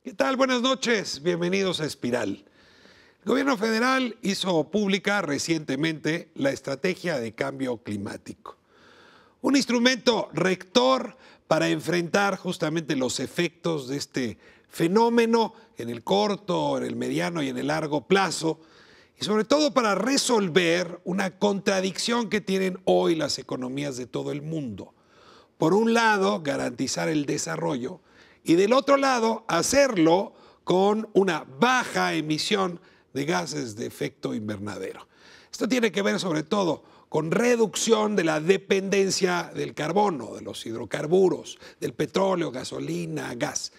¿Qué tal? Buenas noches. Bienvenidos a Espiral. El gobierno federal hizo pública recientemente la Estrategia de Cambio Climático, un instrumento rector para enfrentar justamente los efectos de este fenómeno en el corto, en el mediano y en el largo plazo, y sobre todo para resolver una contradicción que tienen hoy las economías de todo el mundo. Por un lado, garantizar el desarrollo y del otro lado, hacerlo con una baja emisión de gases de efecto invernadero. Esto tiene que ver sobre todo con reducción de la dependencia del carbono, de los hidrocarburos, del petróleo, gasolina, gas.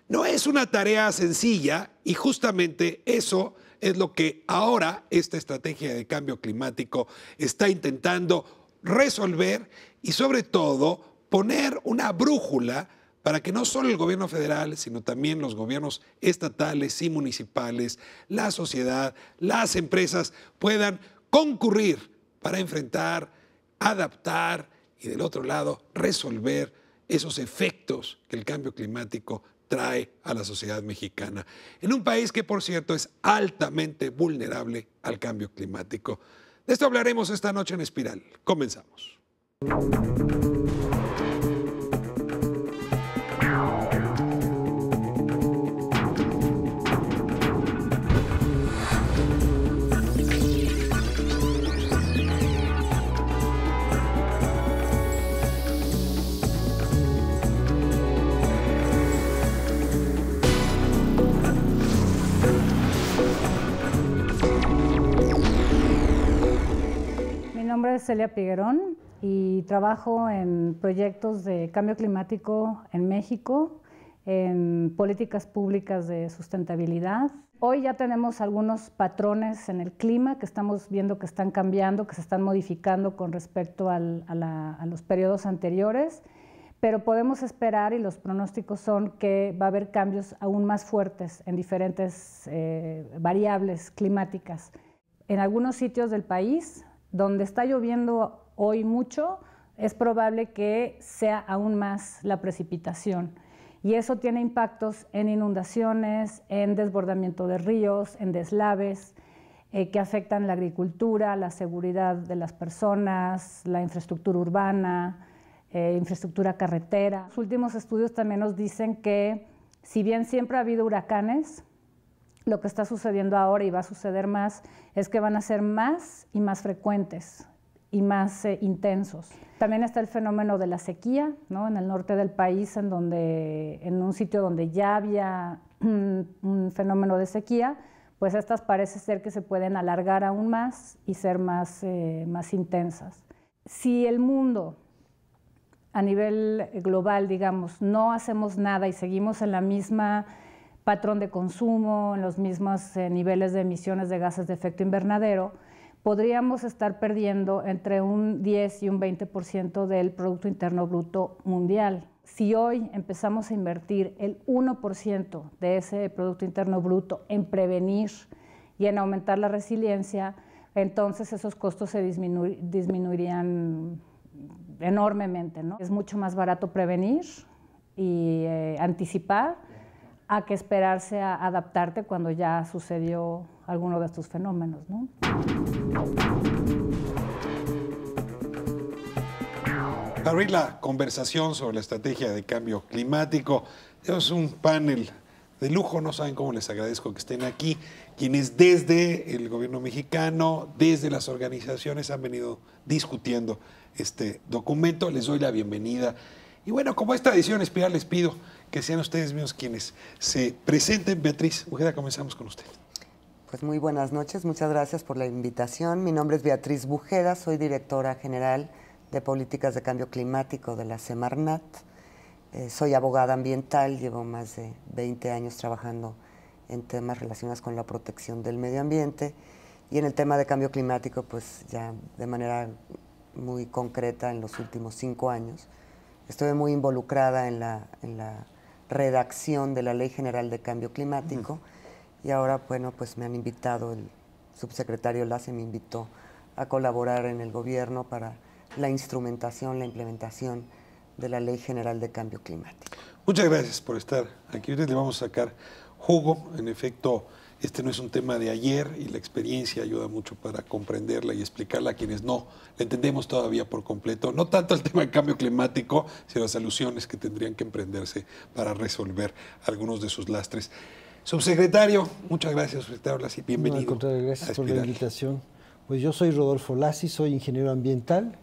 No es una tarea sencilla y justamente eso es lo que ahora esta estrategia de cambio climático está intentando resolver y sobre todo poner una brújula para que no solo el gobierno federal, sino también los gobiernos estatales y municipales, la sociedad, las empresas puedan concurrir para enfrentar, adaptar y del otro lado resolver esos efectos que el cambio climático trae a la sociedad mexicana. En un país que, por cierto, es altamente vulnerable al cambio climático. De esto hablaremos esta noche en Espiral. Comenzamos. Mi nombre es Celia Piguerón y trabajo en proyectos de cambio climático en México, en políticas públicas de sustentabilidad. Hoy ya tenemos algunos patrones en el clima que estamos viendo que están cambiando, que se están modificando con respecto a los periodos anteriores, pero podemos esperar y los pronósticos son que va a haber cambios aún más fuertes en diferentes variables climáticas. En algunos sitios del país, donde está lloviendo hoy mucho, es probable que sea aún más la precipitación. Y eso tiene impactos en inundaciones, en desbordamiento de ríos, en deslaves, que afectan la agricultura, la seguridad de las personas, la infraestructura urbana, infraestructura carretera. Los últimos estudios también nos dicen que, si bien siempre ha habido huracanes, lo que está sucediendo ahora y va a suceder más es que van a ser más y más frecuentes y más intensos. También está el fenómeno de la sequía, ¿no? En el norte del país, en un sitio donde ya había un fenómeno de sequía, pues estas parece ser que se pueden alargar aún más y ser más intensas. Si el mundo a nivel global, digamos, no hacemos nada y seguimos en la misma patrón de consumo, en los mismos niveles de emisiones de gases de efecto invernadero, podríamos estar perdiendo entre un 10 y un 20% del Producto Interno Bruto mundial. Si hoy empezamos a invertir el 1% de ese Producto Interno Bruto en prevenir y en aumentar la resiliencia, entonces esos costos se disminuirían enormemente, ¿no? Es mucho más barato prevenir y anticipar a que esperarse a adaptarte cuando ya sucedió alguno de estos fenómenos, ¿no? Para abrir la conversación sobre la estrategia de cambio climático, tenemos un panel de lujo, no saben cómo les agradezco que estén aquí, quienes desde el gobierno mexicano, desde las organizaciones han venido discutiendo este documento. Les doy la bienvenida. Y bueno, como esta edición Espiral, les pido que sean ustedes mismos quienes se presenten. Beatriz Bujeda, comenzamos con usted. Pues muy buenas noches, muchas gracias por la invitación. Mi nombre es Beatriz Bujeda, soy directora general de Políticas de Cambio Climático de la Semarnat. Soy abogada ambiental, llevo más de 20 años trabajando en temas relacionados con la protección del medio ambiente y en el tema de cambio climático, pues ya de manera muy concreta en los últimos 5 años. Estuve muy involucrada en la redacción de la Ley General de Cambio Climático y ahora, bueno, pues me han invitado, el subsecretario Lasse me invitó a colaborar en el gobierno para la instrumentación, la implementación de la Ley General de Cambio Climático. Muchas gracias por estar aquí. Ahorita le vamos a sacar jugo. En efecto, este no es un tema de ayer y la experiencia ayuda mucho para comprenderla y explicarla a quienes no la entendemos todavía por completo. No tanto el tema del cambio climático, sino las soluciones que tendrían que emprenderse para resolver algunos de sus lastres. Subsecretario, muchas gracias, subsecretario Lassi, bienvenido. No, al contrario, gracias por la invitación. Pues yo soy Rodolfo Lassi, soy ingeniero ambiental,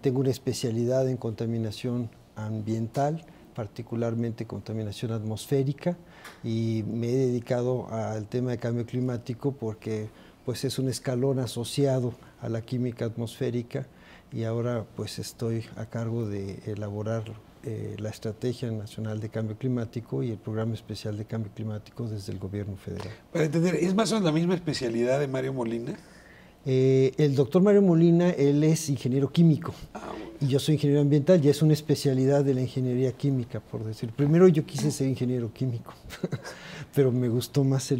tengo una especialidad en contaminación ambiental, particularmente contaminación atmosférica, y me he dedicado al tema de cambio climático porque pues es un escalón asociado a la química atmosférica, y ahora pues estoy a cargo de elaborar la Estrategia Nacional de Cambio Climático y el Programa Especial de Cambio Climático desde el Gobierno Federal. Para entender, ¿es más o menos la misma especialidad de Mario Molina? El doctor Mario Molina, él es ingeniero químico y yo soy ingeniero ambiental, y es una especialidad de la ingeniería química, por decir. Primero yo quise ser ingeniero químico, pero me gustó más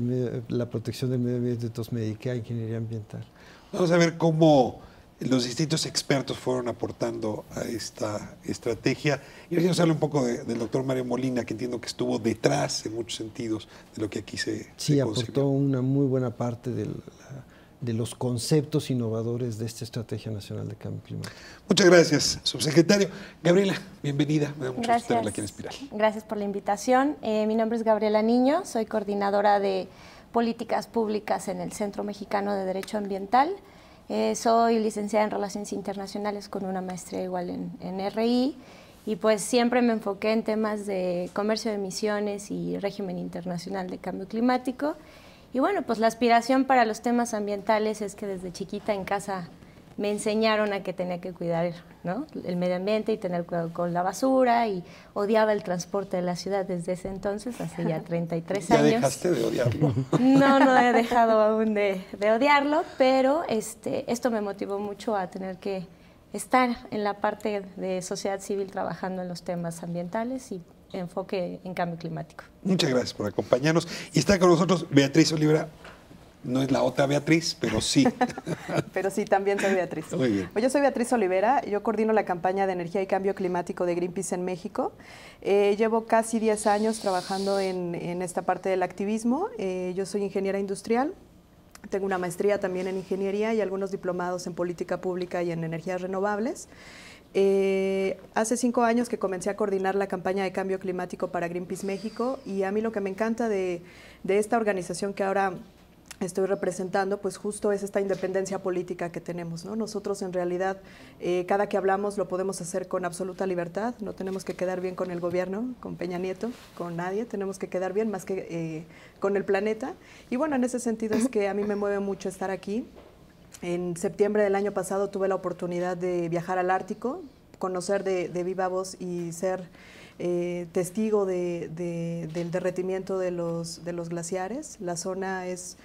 la protección del medio ambiente, entonces me dediqué a ingeniería ambiental. Vamos a ver cómo los distintos expertos fueron aportando a esta estrategia. Y ahora nos habla un poco del doctor Mario Molina, que entiendo que estuvo detrás, en muchos sentidos, de lo que aquí se aportó una muy buena parte de los conceptos innovadores de esta Estrategia Nacional de Cambio Climático. Muchas gracias, subsecretario. Gabriela, bienvenida. Me da mucho gusto tenerla aquí en Espiral. Gracias por la invitación. Mi nombre es Gabriela Niño, soy coordinadora de políticas públicas en el Centro Mexicano de Derecho Ambiental. Soy licenciada en Relaciones Internacionales con una maestría igual en RI, y pues siempre me enfoqué en temas de comercio de emisiones y régimen internacional de cambio climático. Y bueno, pues la aspiración para los temas ambientales es que desde chiquita en casa me enseñaron a que tenía que cuidar, ¿no?, el medio ambiente y tener cuidado con la basura, y odiaba el transporte de la ciudad desde ese entonces, hace ya 33 años. ¿Ya dejaste de odiarlo? No he dejado aún de odiarlo, pero esto me motivó mucho a tener que estar en la parte de sociedad civil trabajando en los temas ambientales y enfoque en cambio climático. Muchas gracias por acompañarnos. Y está con nosotros Beatriz Olivera. No es la otra Beatriz, pero sí. Pero sí, también soy Beatriz. Muy bien. Yo soy Beatriz Olivera, yo coordino la campaña de energía y cambio climático de Greenpeace en México. Llevo casi 10 años trabajando en esta parte del activismo. Yo soy ingeniera industrial, tengo una maestría también en ingeniería y algunos diplomados en política pública y en energías renovables. Hace 5 años que comencé a coordinar la campaña de cambio climático para Greenpeace México, y a mí lo que me encanta de esta organización que ahora estoy representando, pues justo es esta independencia política que tenemos, ¿no? Nosotros en realidad, cada que hablamos lo podemos hacer con absoluta libertad, no tenemos que quedar bien con el gobierno, con Peña Nieto, con nadie, tenemos que quedar bien más que con el planeta. Y bueno, en ese sentido es que a mí me mueve mucho estar aquí. En septiembre del año pasado tuve la oportunidad de viajar al Ártico, conocer de viva voz y ser testigo del derretimiento de los glaciares. La zona es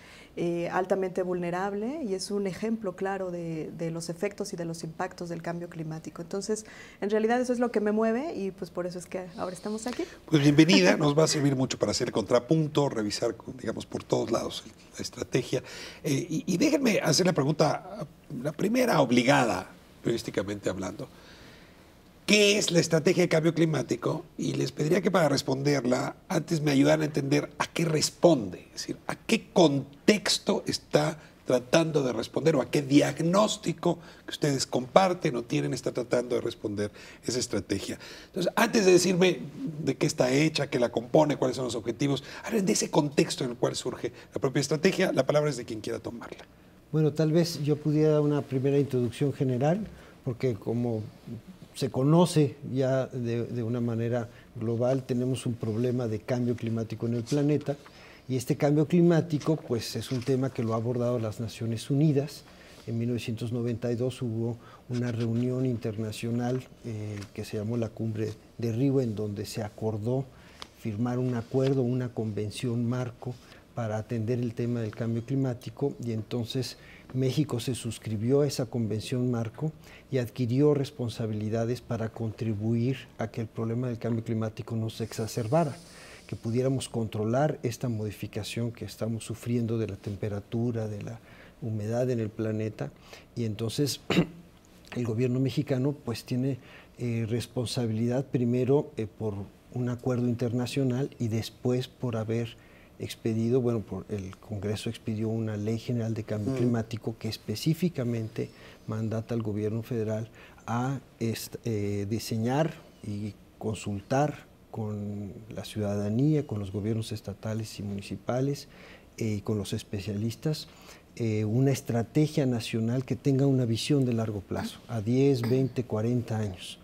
altamente vulnerable y es un ejemplo claro de los efectos y de los impactos del cambio climático. Entonces, en realidad eso es lo que me mueve, y pues por eso es que ahora estamos aquí. Pues bienvenida, nos va a servir mucho para hacer contrapunto, revisar, digamos, por todos lados la estrategia. Y déjenme hacer la pregunta, la primera obligada, periodísticamente hablando. ¿Qué es la estrategia de cambio climático? Y les pediría que para responderla, antes me ayudaran a entender a qué responde, es decir, a qué contexto está tratando de responder, o a qué diagnóstico que ustedes comparten o tienen está tratando de responder esa estrategia. Entonces, antes de decirme de qué está hecha, qué la compone, cuáles son los objetivos, hablen de ese contexto en el cual surge la propia estrategia. La palabra es de quien quiera tomarla. Bueno, tal vez yo pudiera dar una primera introducción general, porque como se conoce ya de una manera global, tenemos un problema de cambio climático en el planeta, y este cambio climático pues es un tema que lo ha abordado las Naciones Unidas. En 1992 hubo una reunión internacional que se llamó la Cumbre de Río, en donde se acordó firmar un acuerdo, una convención marco para atender el tema del cambio climático, y entonces México se suscribió a esa convención marco y adquirió responsabilidades para contribuir a que el problema del cambio climático no se exacerbara, que pudiéramos controlar esta modificación que estamos sufriendo de la temperatura, de la humedad en el planeta. Y entonces el gobierno mexicano pues tiene responsabilidad primero por un acuerdo internacional y después por haber expedido, bueno, el Congreso expidió una Ley General de Cambio Climático que específicamente mandata al gobierno federal a diseñar y consultar con la ciudadanía, con los gobiernos estatales y municipales y con los especialistas, una estrategia nacional que tenga una visión de largo plazo, a 10, 20, 40 años.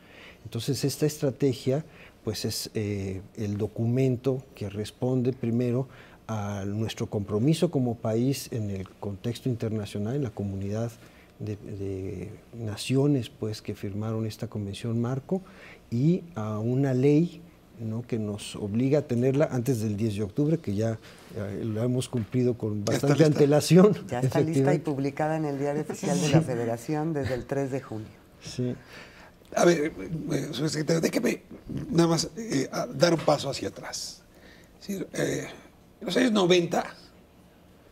Entonces, esta estrategia pues es el documento que responde primero a nuestro compromiso como país en el contexto internacional, en la comunidad de naciones pues, que firmaron esta convención marco, y a una ley, ¿no?, que nos obliga a tenerla antes del 10 de octubre, que ya lo hemos cumplido con bastante antelación. Ya está lista y publicada en el Diario Oficial de la Federación desde el 3 de junio. Sí. A ver, subsecretario, déjeme nada más dar un paso hacia atrás. Es decir, en los años 90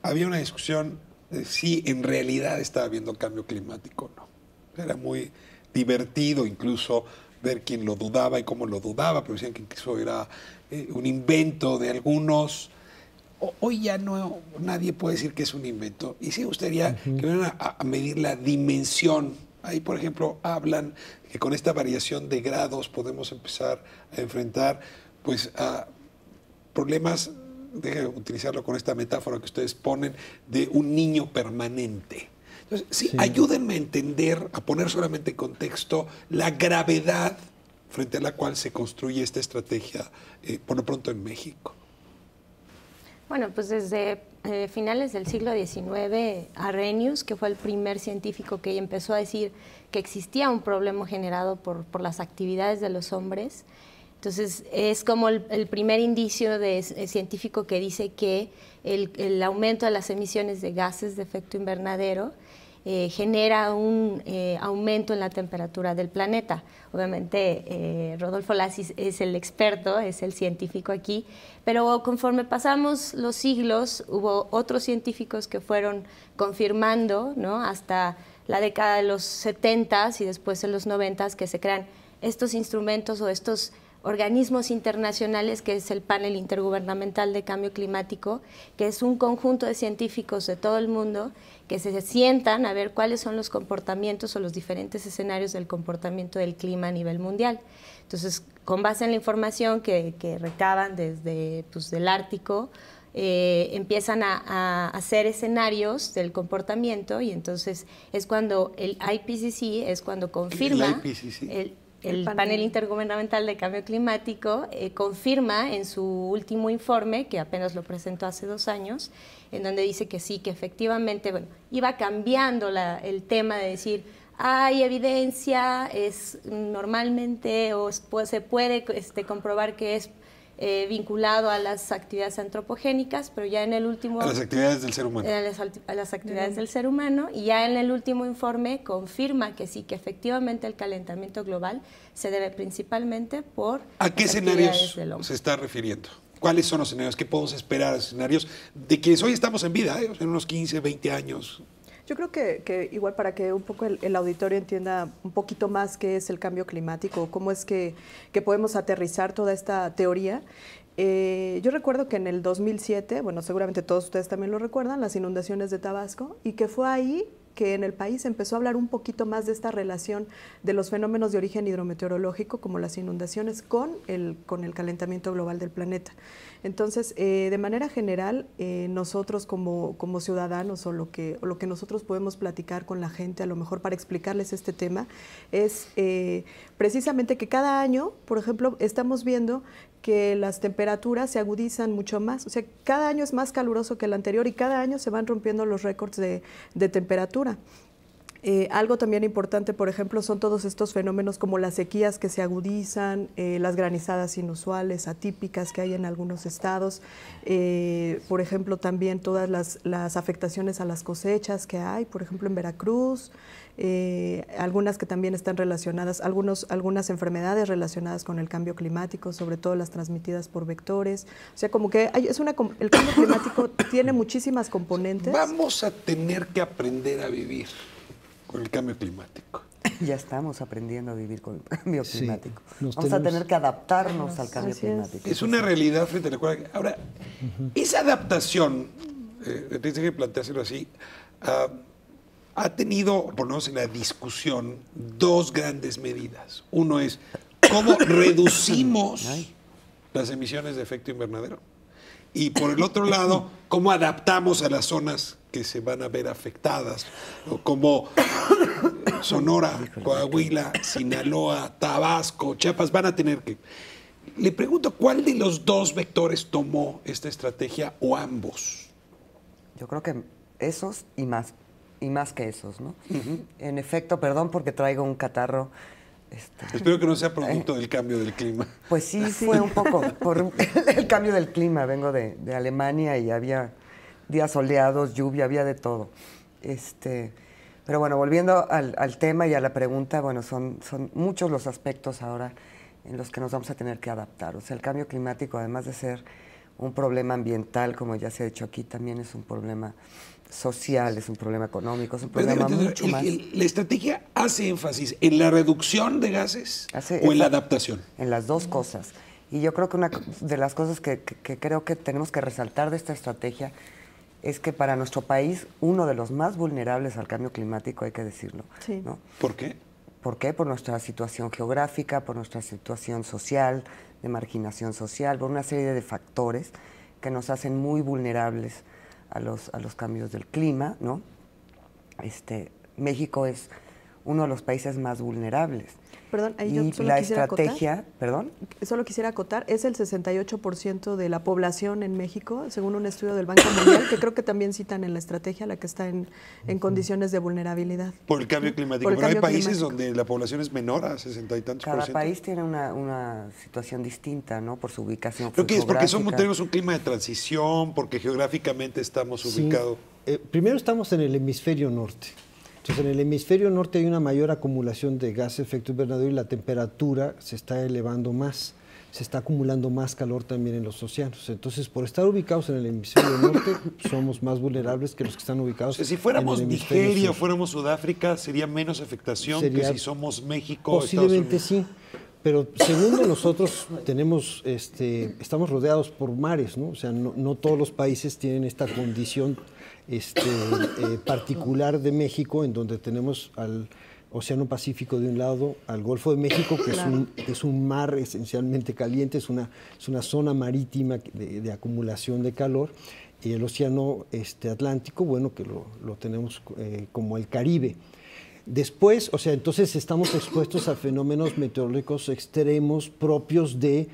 había una discusión de si en realidad estaba habiendo cambio climático o no. Era muy divertido incluso ver quién lo dudaba y cómo lo dudaba, pero decían que eso era un invento de algunos. Hoy ya no, nadie puede decir que es un invento. Y sí me gustaría que vayan a medir la dimensión. Ahí, por ejemplo, hablan que con esta variación de grados podemos empezar a enfrentar pues, a problemas, déjenme utilizarlo con esta metáfora que ustedes ponen, de un niño permanente. Entonces, sí, ayúdenme a entender, a poner solamente en contexto la gravedad frente a la cual se construye esta estrategia, por lo pronto en México. Bueno, pues desde finales del siglo XIX, Arrhenius, que fue el primer científico que empezó a decir que existía un problema generado por las actividades de los hombres. Entonces, es como el primer indicio científico que dice que el aumento de las emisiones de gases de efecto invernadero genera un aumento en la temperatura del planeta. Obviamente, Rodolfo Lassis es el experto, es el científico aquí, pero conforme pasamos los siglos, hubo otros científicos que fueron confirmando, ¿no?, hasta la década de los 70s y después en los 90s, que se crean estos instrumentos o estos organismos internacionales, que es el Panel Intergubernamental de Cambio Climático, que es un conjunto de científicos de todo el mundo que se sientan a ver cuáles son los comportamientos o los diferentes escenarios del comportamiento del clima a nivel mundial. Entonces, con base en la información que recaban desde del Ártico, empiezan a hacer escenarios del comportamiento, y entonces es cuando el IPCC es cuando confirma el Panel Intergubernamental de Cambio Climático confirma en su último informe, que apenas lo presentó hace 2 años, en donde dice que sí, que efectivamente, bueno, iba cambiando el tema de decir, hay evidencia, es normalmente, o se puede comprobar que es vinculado a las actividades antropogénicas, pero ya en el último... A las actividades del ser humano. A las actividades del ser humano, y ya en el último informe confirma que sí, que efectivamente el calentamiento global se debe principalmente por... ¿A qué escenarios se está refiriendo? ¿Cuáles son los escenarios? ¿Qué podemos esperar de escenarios de quienes hoy estamos en vida, en unos 15, 20 años? Yo creo que igual, para que un poco el auditorio entienda un poquito más qué es el cambio climático, cómo es que podemos aterrizar toda esta teoría. Yo recuerdo que en el 2007, bueno, seguramente todos ustedes también lo recuerdan, las inundaciones de Tabasco, y que fue ahí que en el país empezó a hablar un poquito más de esta relación de los fenómenos de origen hidrometeorológico, como las inundaciones, con el calentamiento global del planeta. Entonces, de manera general, nosotros como ciudadanos, o lo que nosotros podemos platicar con la gente, a lo mejor para explicarles este tema, es precisamente que cada año, por ejemplo, estamos viendo que las temperaturas se agudizan mucho más, o sea, cada año es más caluroso que el anterior y cada año se van rompiendo los récords de temperatura. Algo también importante, por ejemplo, son todos estos fenómenos como las sequías que se agudizan, las granizadas inusuales, atípicas que hay en algunos estados, por ejemplo, también todas las afectaciones a las cosechas que hay, por ejemplo, en Veracruz, algunas que también están relacionadas, algunas enfermedades relacionadas con el cambio climático, sobre todo las transmitidas por vectores. O sea, como que el cambio climático tiene muchísimas componentes. Vamos a tener que aprender a vivir con el cambio climático. ya estamos aprendiendo a vivir con el cambio climático. Sí, vamos a tener que adaptarnos al cambio climático. Es una realidad frente a la cual... Ahora, esa adaptación, tienes que planteárselo así, ha tenido, por lo menos en la discusión, dos grandes medidas. Uno es cómo reducimos las emisiones de efecto invernadero. Y por el otro lado, cómo adaptamos a las zonas que se van a ver afectadas, o como Sonora, Coahuila, Sinaloa, Tabasco, Chiapas van a tener que... Le pregunto, ¿cuál de los dos vectores tomó esta estrategia o ambos? Yo creo que esos y más que esos, ¿no? En efecto, perdón porque traigo un catarro. Espero que no sea producto del cambio del clima. Pues sí, fue un poco por el cambio del clima. Vengo de Alemania y había días soleados, lluvia, había de todo. Pero bueno, volviendo al tema y a la pregunta, bueno, son muchos los aspectos ahora en los que nos vamos a tener que adaptar. O sea, el cambio climático, además de ser un problema ambiental, como ya se ha dicho aquí, también es un problema social, es un problema económico, es un problema mucho más. ¿La estrategia hace énfasis en la reducción de gases o en la adaptación? En las dos cosas. Y yo creo que una de las cosas que creo que tenemos que resaltar de esta estrategia es que para nuestro país, uno de los más vulnerables al cambio climático, hay que decirlo. Sí. ¿No? ¿Por qué? ¿Por qué? Por nuestra situación geográfica, por nuestra situación social, de marginación social, por una serie de factores que nos hacen muy vulnerables a los cambios del clima, ¿no? México es uno de los países más vulnerables. Perdón, ahí y yo solo la quisiera estrategia, acotar, perdón. Solo quisiera acotar, es el 68% de la población en México, según un estudio del Banco Mundial, que creo que también citan en la estrategia, la que está en condiciones de vulnerabilidad. Por el cambio climático. Pero hay países donde la población es menor a 60 y tantos Cada %. país tiene una situación distinta, ¿no? Por su ubicación Creo que es porque geográfica. tenemos un clima de transición, porque geográficamente estamos ubicados. Primero estamos en el hemisferio norte. Entonces, en el hemisferio norte hay una mayor acumulación de gas de efecto invernadero y la temperatura se está elevando más, se está acumulando más calor también en los océanos. Entonces, por estar ubicados en el hemisferio norte, somos más vulnerables que los que están ubicados si fuéramos en el hemisferio Nigeria o sur. fuéramos Sudáfrica, ¿sería menos afectación que si somos México o Posiblemente Estados Unidos? sí. Pero segundo, nosotros tenemos, estamos rodeados por mares, ¿no? O sea, no todos los países tienen esta condición particular de México, en donde tenemos al Océano Pacífico de un lado, al Golfo de México, que es un mar esencialmente caliente, es una zona marítima de acumulación de calor, y el Océano Atlántico, bueno, que lo tenemos como el Caribe. Después, o sea, entonces estamos expuestos a fenómenos meteorológicos extremos propios de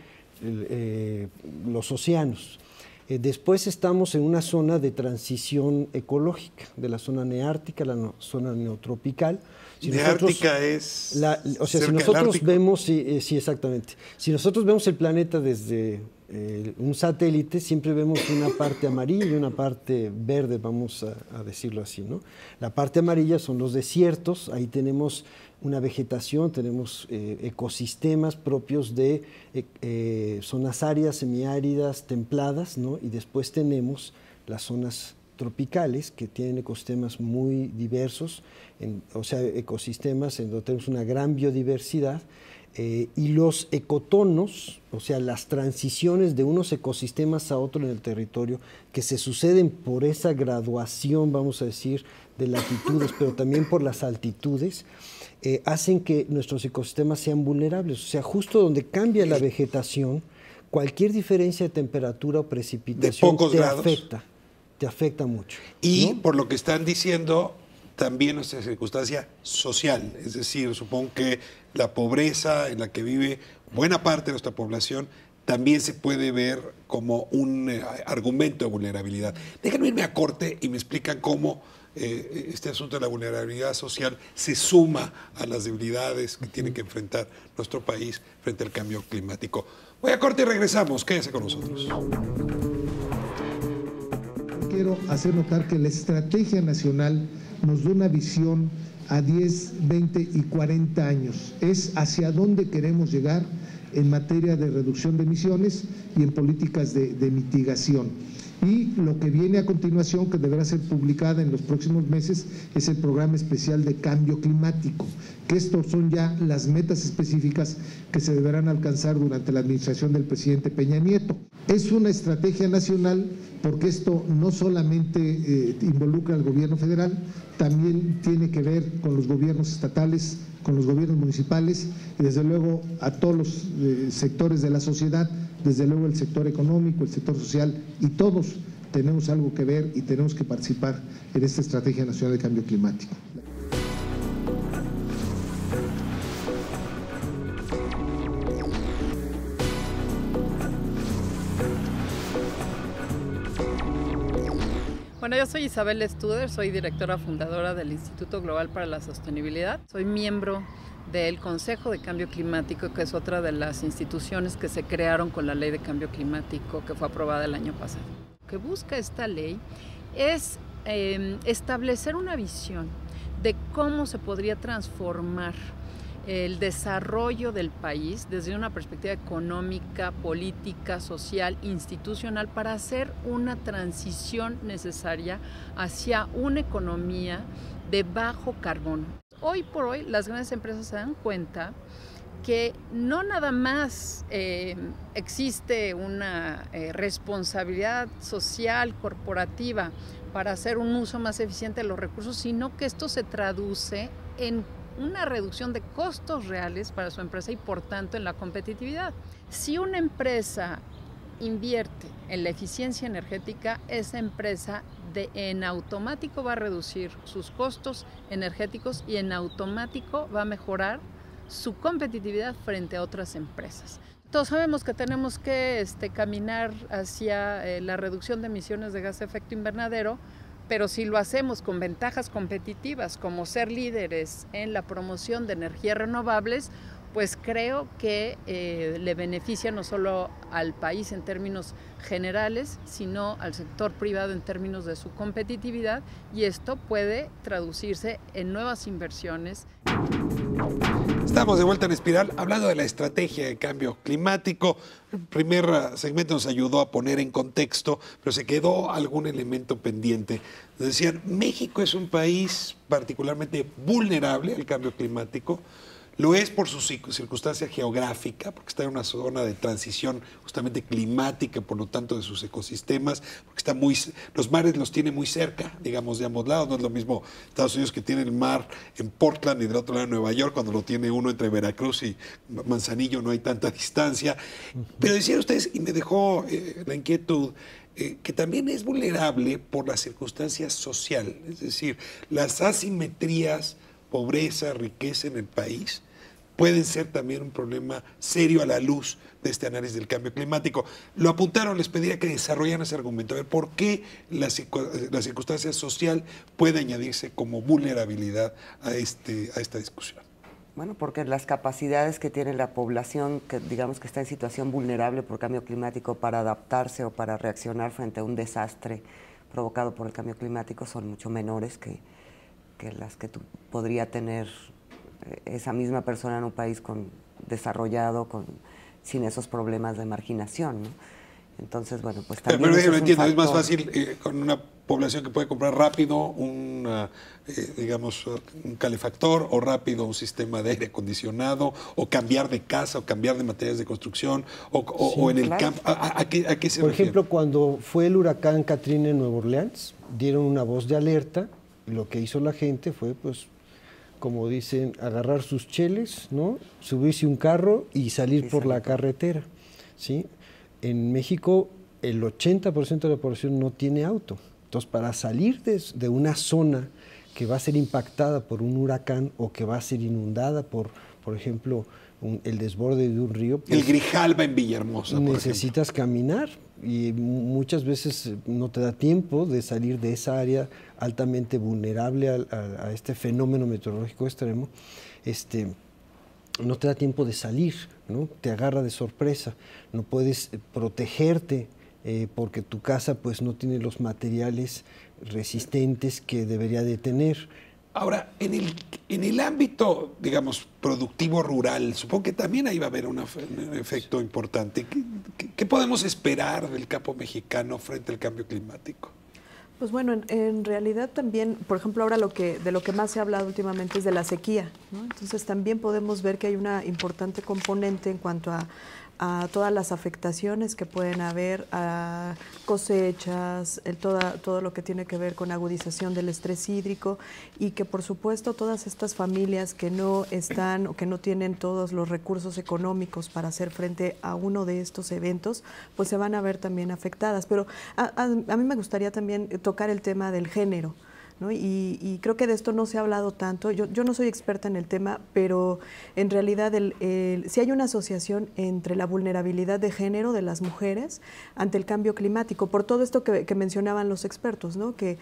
los océanos. Después estamos en una zona de transición ecológica, de la zona neártica, la zona neotropical. Neártica es o sea, si cerca del nosotros Ártico. vemos, sí, exactamente. Si nosotros vemos el planeta desde un satélite, siempre vemos una parte amarilla y una parte verde, vamos a decirlo así, ¿no? La parte amarilla son los desiertos, ahí tenemos una vegetación, tenemos ecosistemas propios de zonas áridas, semiáridas, templadas, ¿no? Y después tenemos las zonas tropicales que tienen ecosistemas muy diversos, o sea, ecosistemas en donde tenemos una gran biodiversidad, y los ecotonos, o sea, las transiciones de unos ecosistemas a otro en el territorio, que se suceden por esa graduación, vamos a decir, de latitudes, pero también por las altitudes, hacen que nuestros ecosistemas sean vulnerables. O sea, justo donde cambia la vegetación, cualquier diferencia de temperatura o precipitación te afecta mucho. Y ¿no? por lo que están diciendo, también nuestra circunstancia social, es decir, supongo que la pobreza en la que vive buena parte de nuestra población también se puede ver como un argumento de vulnerabilidad. Déjenme irme a corte y me explican cómo este asunto de la vulnerabilidad social se suma a las debilidades que tiene que enfrentar nuestro país frente al cambio climático. Voy a corte y regresamos. Quédese con nosotros. Quiero hacer notar que la estrategia nacional nos da una visión a 10, 20 y 40 años. Es hacia dónde queremos llegar en materia de reducción de emisiones y en políticas de mitigación. Y lo que viene a continuación, que deberá ser publicada en los próximos meses, es el programa especial de cambio climático, que estos son ya las metas específicas que se deberán alcanzar durante la administración del presidente Peña Nieto. Es una estrategia nacional porque esto no solamente involucra al gobierno federal, también tiene que ver con los gobiernos estatales, con los gobiernos municipales y desde luego a todos los sectores de la sociedad, desde luego el sector económico, el sector social, y todos tenemos algo que ver y tenemos que participar en esta Estrategia Nacional de Cambio Climático. Bueno, yo soy Isabel Studer, soy directora fundadora del Instituto Global para la Sostenibilidad. Soy miembro del Consejo de Cambio Climático, que es otra de las instituciones que se crearon con la Ley de Cambio Climático que fue aprobada el año pasado. Lo que busca esta ley es establecer una visión de cómo se podría transformar el desarrollo del país desde una perspectiva económica, política, social, institucional, para hacer una transición necesaria hacia una economía de bajo carbono. Hoy por hoy las grandes empresas se dan cuenta que no nada más existe una responsabilidad social, corporativa, para hacer un uso más eficiente de los recursos, sino que esto se traduce en una reducción de costos reales para su empresa y por tanto en la competitividad. Si una empresa invierte en la eficiencia energética, esa empresa en automático va a reducir sus costos energéticos y en automático va a mejorar su competitividad frente a otras empresas. Todos sabemos que tenemos que caminar hacia la reducción de emisiones de gas de efecto invernadero, pero si lo hacemos con ventajas competitivas como ser líderes en la promoción de energías renovables, pues creo que le beneficia no solo al país en términos generales, sino al sector privado en términos de su competitividad, y esto puede traducirse en nuevas inversiones. Estamos de vuelta en Espiral hablando de la estrategia de cambio climático. El primer segmento nos ayudó a poner en contexto, pero se quedó algún elemento pendiente. Nos decían, México es un país particularmente vulnerable al cambio climático. Lo es por su circunstancia geográfica, porque está en una zona de transición justamente climática, por lo tanto de sus ecosistemas, porque está los mares los tiene muy cerca, digamos, de ambos lados. No es lo mismo Estados Unidos, que tiene el mar en Portland y del otro lado en Nueva York, cuando lo tiene uno entre Veracruz y Manzanillo, no hay tanta distancia. Pero decían ustedes, y me dejó la inquietud, que también es vulnerable por la circunstancia social, es decir, las asimetrías, pobreza, riqueza en el país, pueden ser también un problema serio a la luz de este análisis del cambio climático. Lo apuntaron, les pediría que desarrollaran ese argumento. A ver, ¿por qué la circunstancia social puede añadirse como vulnerabilidad a esta discusión? Bueno, porque las capacidades que tiene la población, que digamos que está en situación vulnerable por cambio climático, para adaptarse o para reaccionar frente a un desastre provocado por el cambio climático, son mucho menores que las que podría tener esa misma persona en un país desarrollado, sin esos problemas de marginación, ¿no? Entonces, bueno, pues también pero yo entiendo, es más fácil con una población que puede comprar rápido un calefactor, o rápido un sistema de aire acondicionado, o cambiar de casa, o cambiar de materiales de construcción, o en el campo. ¿A qué se refiere? Por ejemplo, cuando fue el huracán Katrina en Nueva Orleans, dieron una voz de alerta. Lo que hizo la gente fue, pues, como dicen, agarrar sus cheles, ¿no? Subirse un carro y salir por la carretera, ¿sí? En México, el 80% de la población no tiene auto. Entonces, para salir de una zona que va a ser impactada por un huracán o que va a ser inundada por ejemplo, el desborde de un río. Pues, el Grijalba en Villahermosa, necesitas caminar y muchas veces no te da tiempo de salir de esa área altamente vulnerable a este fenómeno meteorológico extremo. No te da tiempo de salir, ¿no? Te agarra de sorpresa, no puedes protegerte porque tu casa pues no tiene los materiales resistentes que debería de tener. Ahora, en el ámbito, digamos, productivo rural, supongo que también ahí va a haber un efecto importante. ¿Qué podemos esperar del campo mexicano frente al cambio climático? Pues bueno, en realidad también, por ejemplo, ahora de lo que más se ha hablado últimamente es de la sequía, ¿no? Entonces también podemos ver que hay una importante componente en cuanto a todas las afectaciones que pueden haber a cosechas, todo lo que tiene que ver con agudización del estrés hídrico, y que por supuesto todas estas familias que no están o que no tienen todos los recursos económicos para hacer frente a uno de estos eventos, pues se van a ver también afectadas. Pero a mí me gustaría también tocar el tema del género, ¿no? Y creo que de esto no se ha hablado tanto. Yo no soy experta en el tema, pero en realidad sí hay una asociación entre la vulnerabilidad de género de las mujeres ante el cambio climático, por todo esto que mencionaban los expertos, ¿no? Que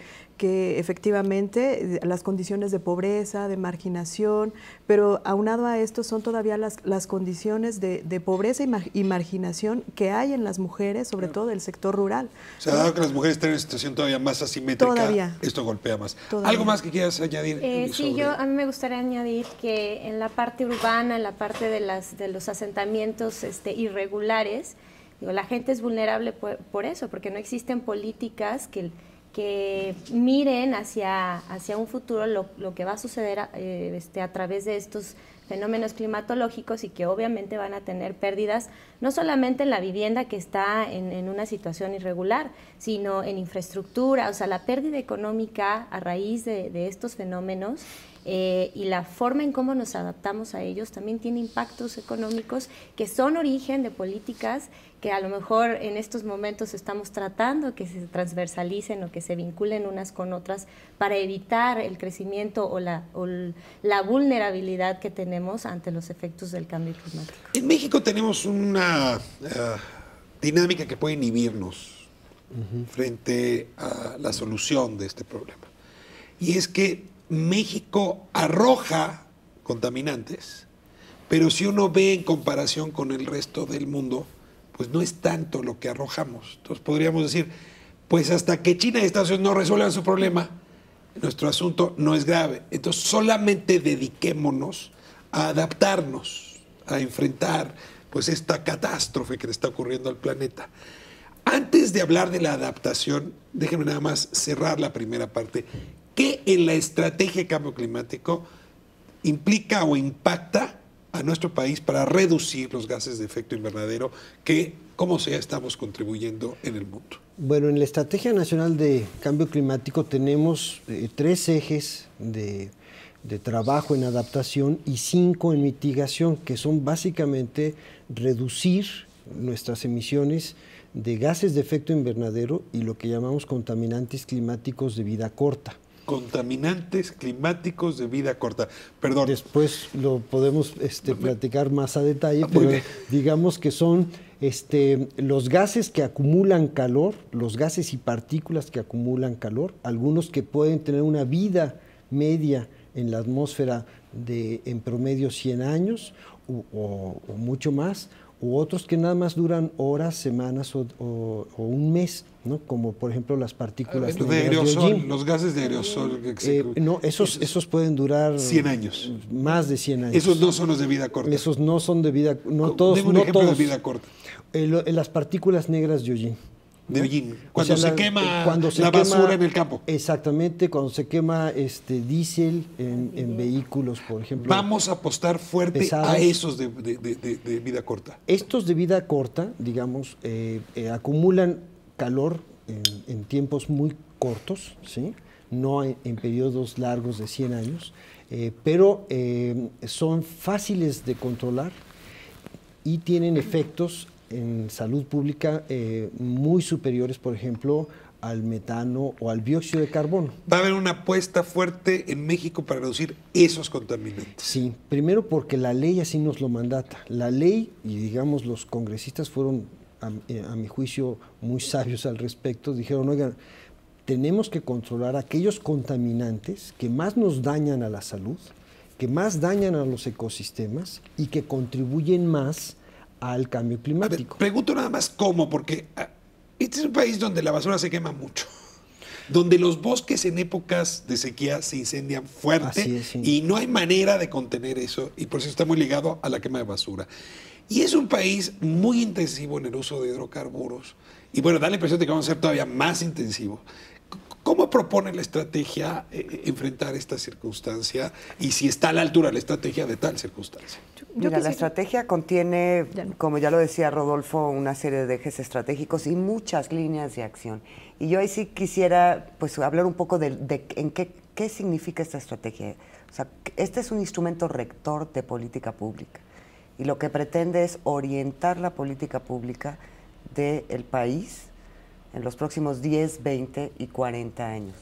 efectivamente las condiciones de pobreza, de marginación, pero aunado a esto son todavía las condiciones de pobreza y marginación que hay en las mujeres, sobre todo del sector rural. O sea, dado que las mujeres están en una situación todavía más asimétrica, esto golpea más. Todavía. ¿Algo más que quieras añadir? Sí, a mí me gustaría añadir que en la parte urbana, en la parte de los asentamientos irregulares, la gente es vulnerable por eso, porque no existen políticas que miren hacia un futuro lo que va a suceder a través de estos fenómenos climatológicos, y que obviamente van a tener pérdidas no solamente en la vivienda que está en una situación irregular, sino en infraestructura. O sea, la pérdida económica a raíz de estos fenómenos y la forma en cómo nos adaptamos a ellos también tiene impactos económicos que son origen de políticas que a lo mejor en estos momentos estamos tratando que se transversalicen o que se vinculen unas con otras para evitar el crecimiento o la vulnerabilidad que tenemos ante los efectos del cambio climático. En México tenemos una dinámica que puede inhibirnos frente a la solución de este problema. Y es que México arroja contaminantes, pero si uno ve en comparación con el resto del mundo, pues no es tanto lo que arrojamos. Entonces podríamos decir, pues hasta que China y Estados Unidos no resuelvan su problema, nuestro asunto no es grave. Entonces solamente dediquémonos a adaptarnos, a enfrentar pues esta catástrofe que le está ocurriendo al planeta. Antes de hablar de la adaptación, déjenme nada más cerrar la primera parte. ¿Qué en la estrategia de cambio climático implica o impacta a nuestro país para reducir los gases de efecto invernadero que, como sea, estamos contribuyendo en el mundo? Bueno, en la Estrategia Nacional de Cambio Climático tenemos 3 ejes de trabajo en adaptación y 5 en mitigación, que son básicamente reducir nuestras emisiones de gases de efecto invernadero y lo que llamamos contaminantes climáticos de vida corta. Contaminantes climáticos de vida corta. Perdón. Después lo podemos platicar más a detalle, pero digamos que son los gases que acumulan calor, los gases y partículas que acumulan calor, algunos que pueden tener una vida media en la atmósfera de en promedio 100 años o mucho más, u otros que nada más duran horas, semanas o un mes, ¿no? Como por ejemplo las partículas de aerosol, los gases de aerosol. No, esos pueden durar 100 años. Más de 100 años. Esos no son los de vida corta. Esos no son de vida corta. No todos. Deme un ejemplo de vida corta. Las partículas negras de hollín. De hollín. Cuando se quema la basura en el campo. Exactamente, cuando se quema diésel en vehículos, por ejemplo. Vamos a apostar fuerte pesados. A esos de vida corta. Estos de vida corta, digamos, acumulan calor en tiempos muy cortos, ¿sí? No en periodos largos de 100 años, pero son fáciles de controlar y tienen efectos en salud pública muy superiores, por ejemplo, al metano o al dióxido de carbono. ¿Va a haber una apuesta fuerte en México para reducir esos contaminantes? Sí, primero porque la ley así nos lo mandata. La ley, y digamos los congresistas fueron, a mi juicio, muy sabios al respecto, dijeron, oigan, tenemos que controlar aquellos contaminantes que más nos dañan a la salud, que más dañan a los ecosistemas y que contribuyen más al cambio climático. A ver, pregunto nada más cómo, porque este es un país donde la basura se quema mucho. donde los bosques en épocas de sequía se incendian fuerte. Así es, sí. Y no hay manera de contener eso, y por eso está muy ligado a la quema de basura. Y es un país muy intensivo en el uso de hidrocarburos. Y bueno, da la impresión de que vamos a ser todavía más intensivos. ¿Cómo propone la estrategia enfrentar esta circunstancia y si está a la altura la estrategia de tal circunstancia? Mira, la estrategia contiene, como ya lo decía Rodolfo, una serie de ejes estratégicos y muchas líneas de acción. Y yo ahí sí quisiera pues, hablar un poco de en qué significa esta estrategia. O sea, este es un instrumento rector de política pública y lo que pretende es orientar la política pública del país en los próximos 10, 20 y 40 años.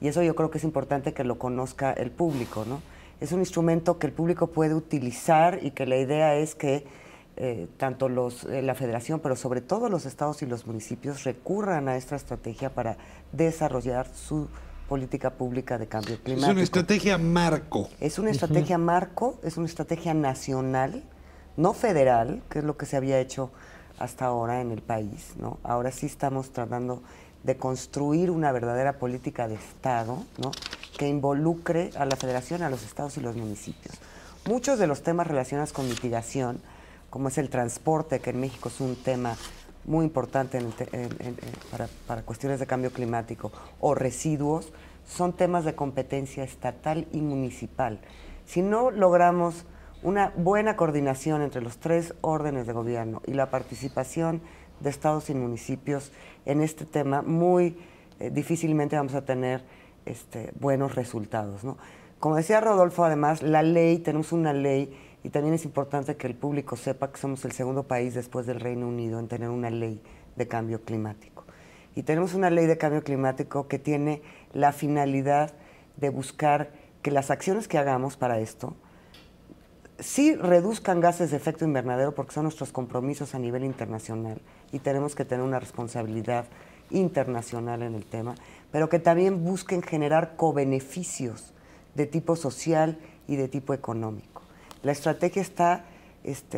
Y eso yo creo que es importante que lo conozca el público, ¿no? Es un instrumento que el público puede utilizar y que la idea es que tanto la Federación, pero sobre todo los estados y los municipios recurran a esta estrategia para desarrollar su política pública de cambio climático. Es una estrategia marco. Es una estrategia marco, es una estrategia nacional, no federal, que es lo que se había hecho hasta ahora en el país, ¿no? Ahora sí estamos tratando de construir una verdadera política de Estado, ¿no? Que involucre a la Federación, a los estados y los municipios. Muchos de los temas relacionados con mitigación, como es el transporte, que en México es un tema muy importante para cuestiones de cambio climático, o residuos, son temas de competencia estatal y municipal. Si no logramos una buena coordinación entre los 3 órdenes de gobierno y la participación de estados y municipios en este tema, muy difícilmente vamos a tener buenos resultados, ¿no? Como decía Rodolfo, además, tenemos una ley, y también es importante que el público sepa que somos el segundo país después del Reino Unido en tener una ley de cambio climático. Y tenemos una ley de cambio climático que tiene la finalidad de buscar que las acciones que hagamos para esto sí reduzcan gases de efecto invernadero, porque son nuestros compromisos a nivel internacional y tenemos que tener una responsabilidad internacional en el tema, pero que también busquen generar cobeneficios de tipo social y de tipo económico. La estrategia está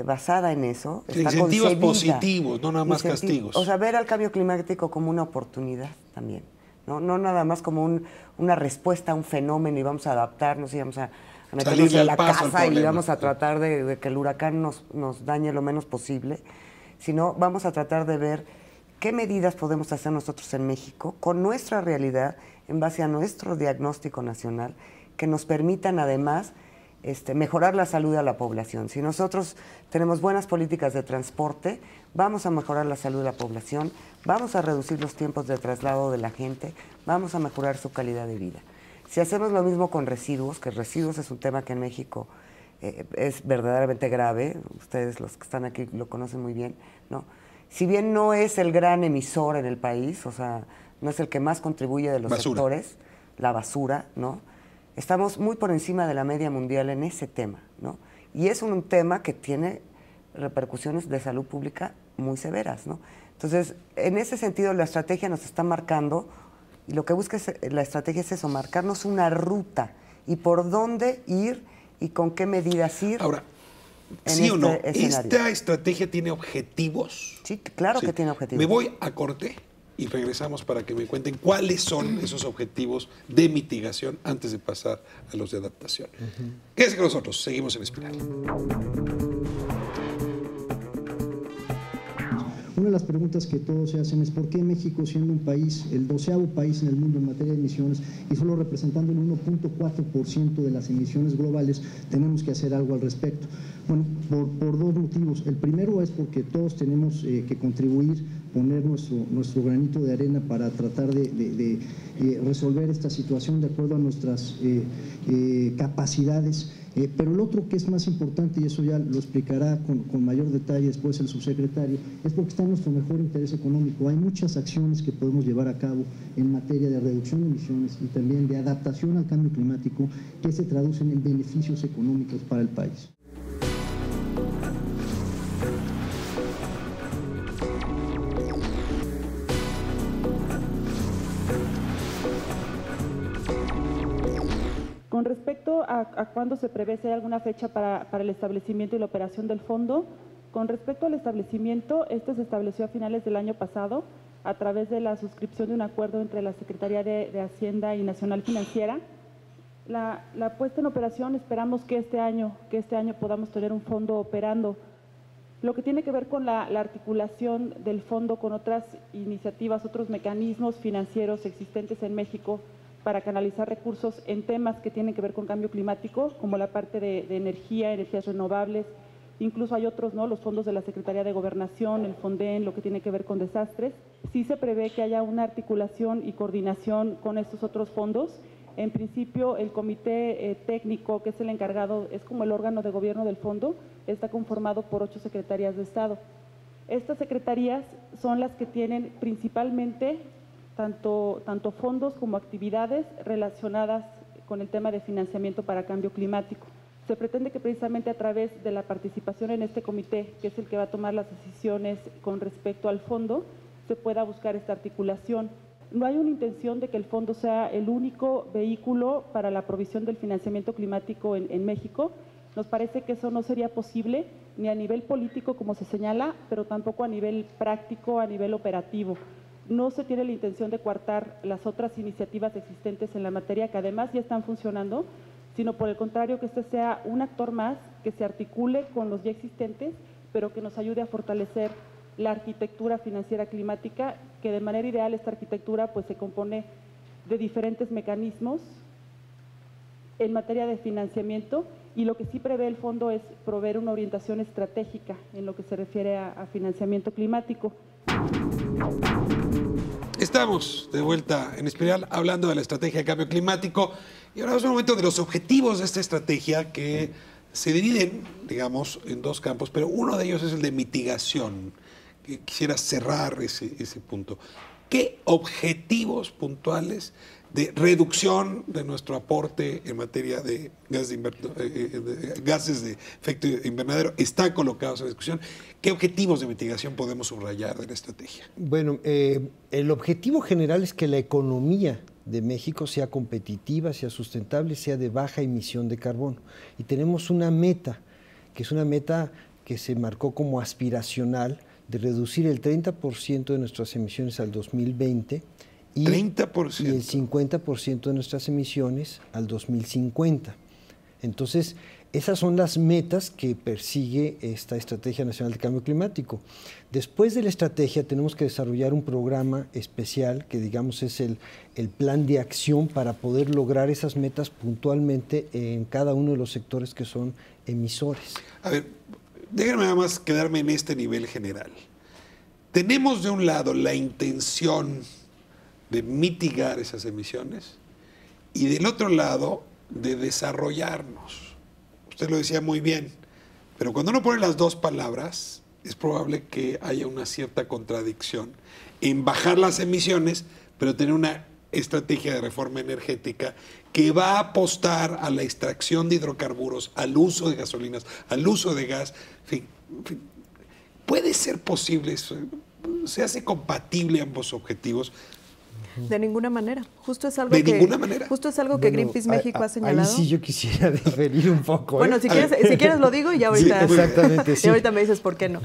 basada en eso. Está incentivos concebida, positivos, no nada más castigos. O sea, ver al cambio climático como una oportunidad también, no nada más como una respuesta a un fenómeno y vamos a adaptarnos y vamos a meternos en la casa y vamos a tratar de que el huracán nos dañe lo menos posible, sino vamos a tratar de ver qué medidas podemos hacer nosotros en México con nuestra realidad, en base a nuestro diagnóstico nacional, que nos permitan además mejorar la salud de la población. Si nosotros tenemos buenas políticas de transporte, vamos a mejorar la salud de la población, vamos a reducir los tiempos de traslado de la gente, vamos a mejorar su calidad de vida. Si hacemos lo mismo con residuos, que residuos es un tema que en México es verdaderamente grave, ustedes los que están aquí lo conocen muy bien, ¿no? Si bien no es el gran emisor en el país, o sea, no es el que más contribuye de los sectores, la basura, ¿no? Estamos muy por encima de la media mundial en ese tema, ¿no? Y es un tema que tiene repercusiones de salud pública muy severas, ¿no? Entonces, en ese sentido, la estrategia nos está marcando, y lo que busca la estrategia es eso, marcarnos una ruta y por dónde ir y con qué medidas ir. Ahora, ¿sí o no? ¿Esta estrategia tiene objetivos? Sí, claro que tiene objetivos. Me voy a corte y regresamos para que me cuenten cuáles son esos objetivos de mitigación antes de pasar a los de adaptación. Quédense con nosotros, seguimos en Espiral. Una de las preguntas que todos se hacen es por qué México, siendo un país, el 12º país en el mundo en materia de emisiones y solo representando el 1.4% de las emisiones globales, tenemos que hacer algo al respecto. Bueno, por 2 motivos. El primero es porque todos tenemos que contribuir, poner nuestro granito de arena para tratar de resolver esta situación de acuerdo a nuestras capacidades. Pero el otro que es más importante, y eso ya lo explicará con mayor detalle después el subsecretario, es porque está en nuestro mejor interés económico. Hay muchas acciones que podemos llevar a cabo en materia de reducción de emisiones y también de adaptación al cambio climático que se traducen en beneficios económicos para el país. Con respecto a cuándo se prevé, si hay alguna fecha para el establecimiento y la operación del fondo, con respecto al establecimiento, este se estableció a finales del año pasado. a través de la suscripción de un acuerdo entre la Secretaría de Hacienda y Nacional Financiera. La puesta en operación, esperamos que este año podamos tener un fondo operando. Lo que tiene que ver con la articulación del fondo con otras iniciativas, otros mecanismos financieros existentes en México para canalizar recursos en temas que tienen que ver con cambio climático, como la parte de energía, energías renovables, incluso hay otros, ¿no? Los fondos de la Secretaría de Gobernación, el FONDEN, lo que tiene que ver con desastres. Sí se prevé que haya una articulación y coordinación con estos otros fondos. En principio, el comité técnico, que es el encargado, es como el órgano de gobierno del fondo, está conformado por 8 secretarías de Estado. Estas secretarías son las que tienen principalmente tanto fondos como actividades relacionadas con el tema de financiamiento para cambio climático. Se pretende que precisamente a través de la participación en este comité, que es el que va a tomar las decisiones con respecto al fondo, se pueda buscar esta articulación. No hay una intención de que el fondo sea el único vehículo para la provisión del financiamiento climático en México. Nos parece que eso no sería posible ni a nivel político, como se señala, pero tampoco a nivel práctico, a nivel operativo. No se tiene la intención de coartar las otras iniciativas existentes en la materia, que además ya están funcionando, sino por el contrario, que este sea un actor más que se articule con los ya existentes, pero que nos ayude a fortalecer la arquitectura financiera climática, que de manera ideal esta arquitectura pues se compone de diferentes mecanismos en materia de financiamiento, y lo que sí prevé el fondo es proveer una orientación estratégica en lo que se refiere a financiamiento climático. Estamos de vuelta en Espiral hablando de la estrategia de cambio climático y ahora es un momento de los objetivos de esta estrategia que se dividen, digamos, en dos campos, pero uno de ellos es el de mitigación. Quisiera cerrar ese punto. ¿Qué objetivos puntuales de reducción de nuestro aporte en materia de gases de efecto invernadero están colocados en discusión? ¿Qué objetivos de mitigación podemos subrayar de la estrategia? Bueno, el objetivo general es que la economía de México sea competitiva, sea sustentable, sea de baja emisión de carbono. Y tenemos una meta, que es una meta que se marcó como aspiracional, de reducir el 30% de nuestras emisiones al 2020 y 30%. Y el 50% de nuestras emisiones al 2050. Entonces, esas son las metas que persigue esta Estrategia Nacional de Cambio Climático. Después de la estrategia tenemos que desarrollar un programa especial que digamos es el plan de acción para poder lograr esas metas puntualmente en cada uno de los sectores que son emisores. A ver, déjenme nada más quedarme en este nivel general. Tenemos de un lado la intención de mitigar esas emisiones y del otro lado de desarrollarnos. Usted lo decía muy bien, pero cuando uno pone las dos palabras es probable que haya una cierta contradicción en bajar las emisiones, pero tener una estrategia de reforma energética que va a apostar a la extracción de hidrocarburos, al uso de gasolinas, al uso de gas. En fin, ¿puede ser posible eso? ¿Se hace compatible ambos objetivos? De ninguna manera. Justo es algo Justo es algo que Bueno, Greenpeace México ha señalado. Ahí sí yo quisiera diferir un poco. Bueno, si quieres lo digo y ya ahorita, sí, exactamente, sí. Y ahorita me dices por qué no.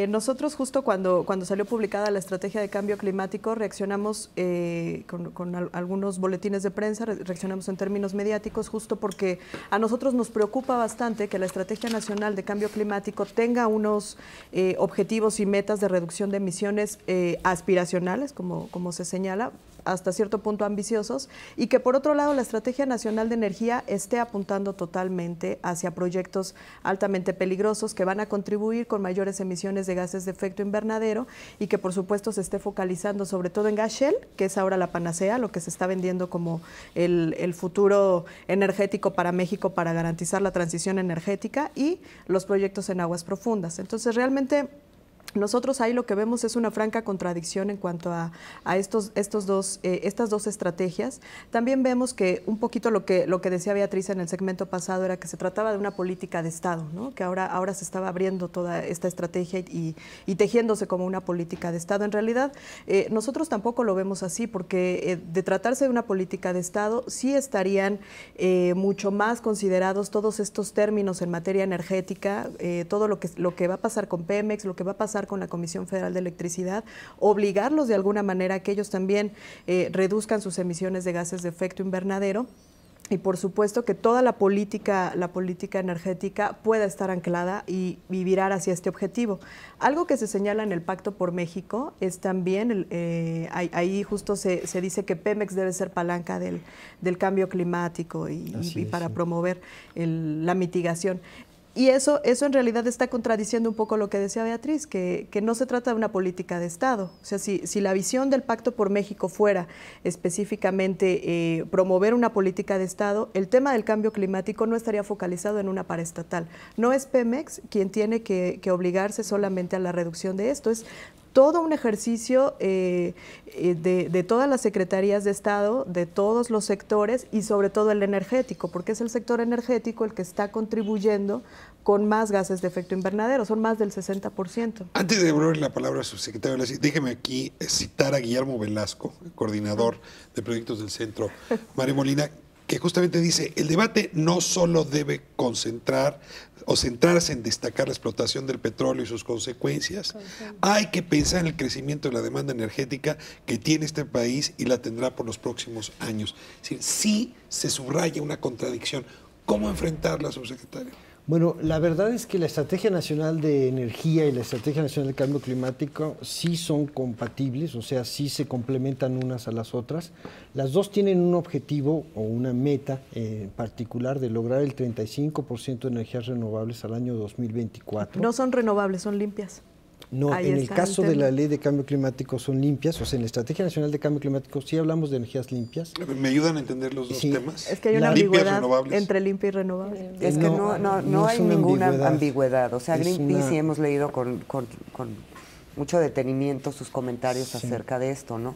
Nosotros justo cuando salió publicada la estrategia de cambio climático reaccionamos con algunos boletines de prensa, reaccionamos en términos mediáticos justo porque a nosotros nos preocupa bastante que la Estrategia Nacional de Cambio Climático tenga unos objetivos y metas de reducción de emisiones aspiracionales, como se señala, hasta cierto punto ambiciosos, y que por otro lado la Estrategia Nacional de Energía esté apuntando totalmente hacia proyectos altamente peligrosos que van a contribuir con mayores emisiones de gases de efecto invernadero y que por supuesto se esté focalizando sobre todo en gas shale, que es ahora la panacea, lo que se está vendiendo como el futuro energético para México para garantizar la transición energética, y los proyectos en aguas profundas. Entonces realmente nosotros ahí lo que vemos es una franca contradicción en cuanto a estas dos estrategias. También vemos que un poquito lo que decía Beatriz en el segmento pasado era que se trataba de una política de Estado, ¿no? Que ahora se estaba abriendo toda esta estrategia y tejiéndose como una política de Estado. En realidad, nosotros tampoco lo vemos así, porque de tratarse de una política de Estado, sí estarían mucho más considerados todos estos términos en materia energética, todo lo que va a pasar con Pemex, lo que va a pasar pasar con la Comisión Federal de Electricidad, obligarlos de alguna manera a que ellos también reduzcan sus emisiones de gases de efecto invernadero. Y por supuesto que toda la política energética pueda estar anclada y virar hacia este objetivo. Algo que se señala en el Pacto por México es también, ahí justo se dice que Pemex debe ser palanca del cambio climático y para promover la mitigación. Y eso en realidad está contradiciendo un poco lo que decía Beatriz, que no se trata de una política de Estado. O sea, si la visión del Pacto por México fuera específicamente promover una política de Estado, el tema del cambio climático no estaría focalizado en una paraestatal. No es Pemex quien tiene que obligarse solamente a la reducción de esto, es todo un ejercicio de todas las secretarías de Estado, de todos los sectores y sobre todo el energético, porque es el sector energético el que está contribuyendo con más gases de efecto invernadero, son más del 60%. Antes de devolver la palabra a su secretario, déjeme aquí citar a Guillermo Velasco, coordinador de proyectos del Centro María Molina, que justamente dice, el debate no solo debe concentrar o centrarse en destacar la explotación del petróleo y sus consecuencias, hay que pensar en el crecimiento de la demanda energética que tiene este país y la tendrá por los próximos años. Es decir, sí se subraya una contradicción. ¿Cómo enfrentarla, subsecretario? Bueno, la verdad es que la Estrategia Nacional de Energía y la Estrategia Nacional de Cambio Climático sí son compatibles, o sea, sí se complementan unas a las otras. Las dos tienen un objetivo o una meta particular de lograr el 35% de energías renovables al año 2024. No son renovables, son limpias. No, ahí en el caso de la Ley de Cambio Climático son limpias, o sea, en la Estrategia Nacional de Cambio Climático sí hablamos de energías limpias. ¿Me ayudan a entender los dos temas? Es que hay una ambigüedad entre limpia y renovable. Es que no hay ninguna ambigüedad. O sea, Greenpeace sí hemos leído con mucho detenimiento sus comentarios acerca de esto, ¿no?